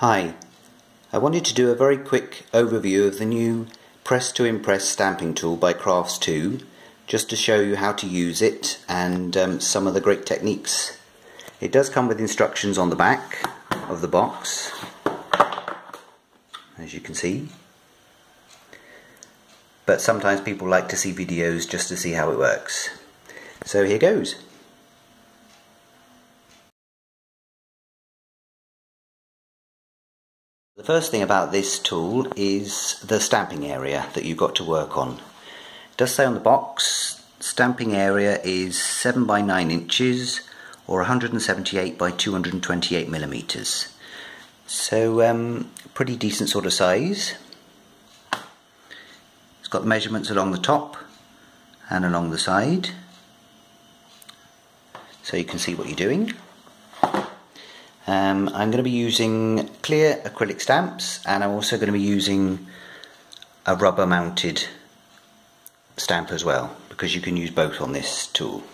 Hi, I wanted to do a very quick overview of the new Press to Impress stamping tool by Crafts2, just to show you how to use it and some of the great techniques. It does come with instructions on the back of the box, as you can see, but sometimes people like to see videos just to see how it works. So here goes. The first thing about this tool is the stamping area that you've got to work on. It does say on the box, stamping area is 7 by 9 inches or 178 by 228 millimeters. So pretty decent sort of size. It's got measurements along the top and along the side, so you can see what you're doing. I'm going to be using clear acrylic stamps, and I'm also going to be using a rubber mounted stamp as well, because you can use both on this tool.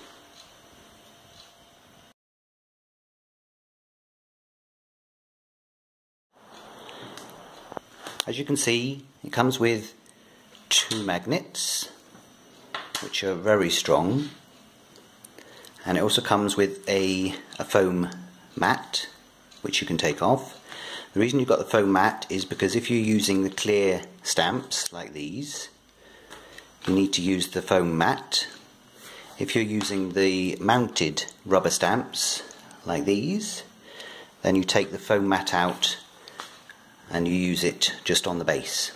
As you can see, it comes with 2 magnets which are very strong, and it also comes with a foam mat which you can take off. The reason you've got the foam mat is because if you're using the clear stamps like these, you need to use the foam mat. If you're using the mounted rubber stamps like these, then you take the foam mat out and you use it just on the base.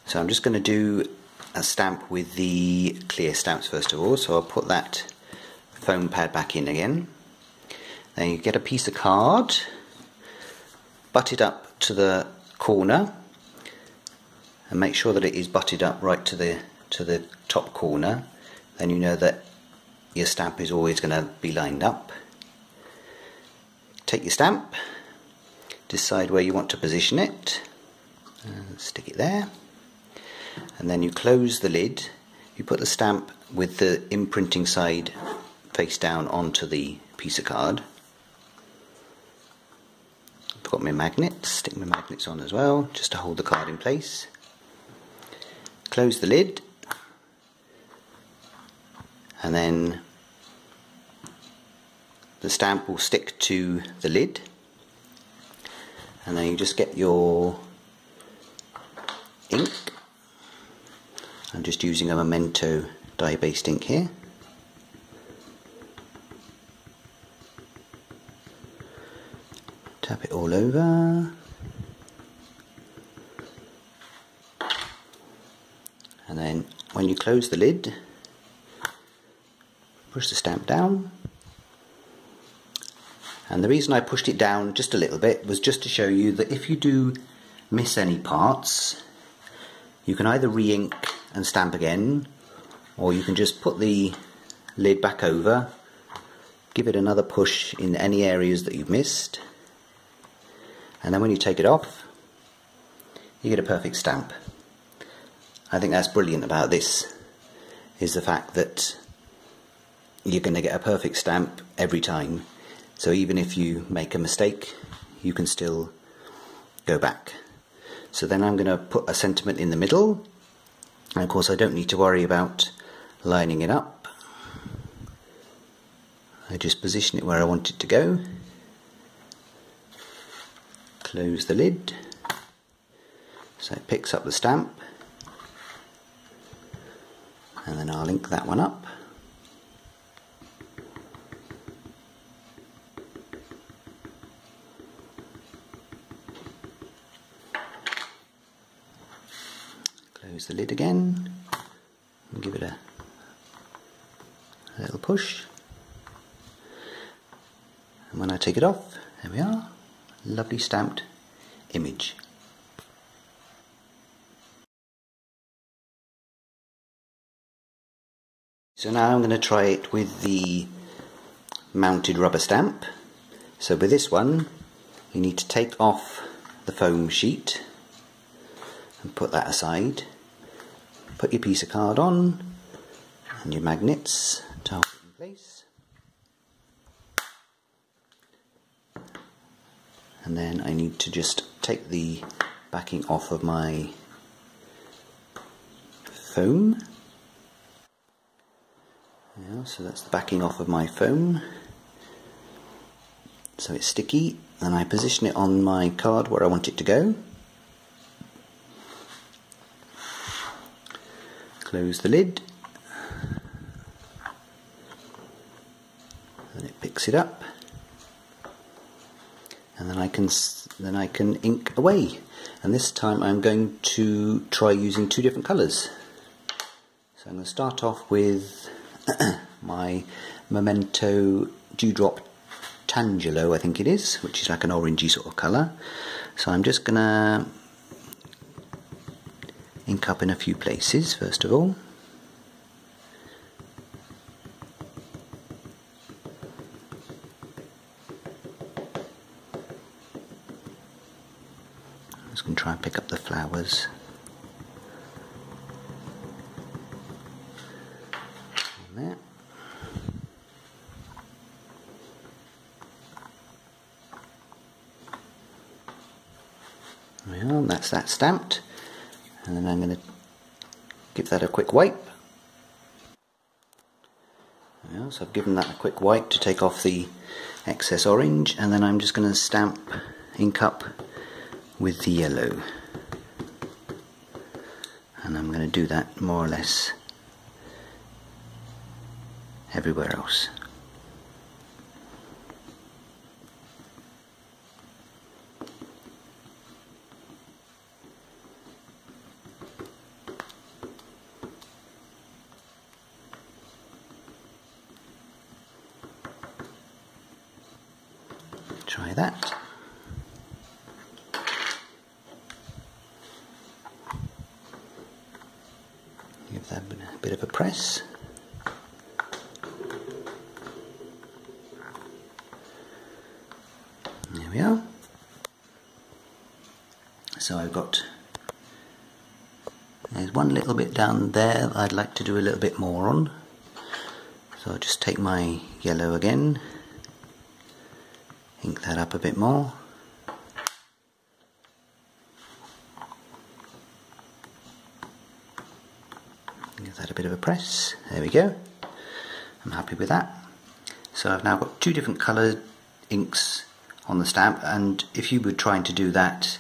So I'm just going to do a stamp with the clear stamps first of all, so I'll put that foam pad back in again. Then you get a piece of card, butt it up to the corner, and make sure that it is butted up right to the top corner. Then you know that your stamp is always going to be lined up. Take your stamp, decide where you want to position it, and stick it there, and then you close the lid. You put the stamp with the imprinting side face down onto the piece of card. I've got my magnets, stick my magnets on as well, just to hold the card in place. Close the lid, and then the stamp will stick to the lid, and then you just get your ink. I'm just using a Memento dye-based ink here. Tap it all over, and then when you close the lid, push the stamp down. And the reason I pushed it down just a little bit was just to show you that if you do miss any parts, you can either re-ink and stamp again, or you can just put the lid back over, give it another push in any areas that you've missed, and then when you take it off, you get a perfect stamp. I think that's brilliant about this, is the fact that you're going to get a perfect stamp every time. So even if you make a mistake, you can still go back. So then I'm going to put a sentiment in the middle, and of course I don't need to worry about lining it up. I just position it where I want it to go. Close the lid, so it picks up the stamp, and then I'll ink that one up. Close the lid again and give it a little push, and when I take it off, there we are. Lovely stamped image. So now I'm going to try it with the mounted rubber stamp. So with this one, you need to take off the foam sheet and put that aside. Put your piece of card on and your magnets to hold it in place. and then I need to just take the backing off of my foam. Yeah, so that's the backing off of my foam, so it's sticky, and I position it on my card where I want it to go. Close the lid, and it picks it up, and then I can ink away. And this time I'm going to try using two different colours. So I'm going to start off with my Memento Dewdrop Tangelo, I think it is, which is like an orangey sort of colour. So I'm just going to ink up in a few places first of all. I'm just going to try and pick up the flowers. There. Well, that's that stamped, and then I'm going to give that a quick wipe. Well, so I've given that a quick wipe to take off the excess orange, and then I'm just going to stamp ink up with the yellow, and I'm going to do that more or less everywhere else. Try that. Give that a bit of a press. There we are. So I've got, there's one little bit down there that I'd like to do a little bit more on. So I'll just take my yellow again, ink that up a bit more. Give that a bit of a press. There we go. I'm happy with that. So I've now got two different coloured inks on the stamp, and if you were trying to do that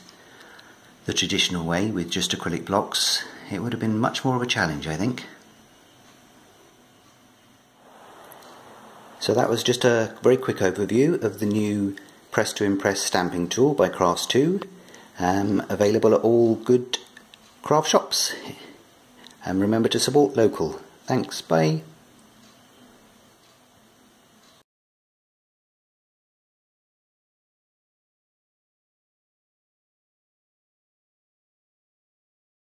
the traditional way with just acrylic blocks, it would have been much more of a challenge, I think. So that was just a very quick overview of the new Press to Impress stamping tool by Crafts2, available at all good craft shops. And remember to support local. Thanks, bye.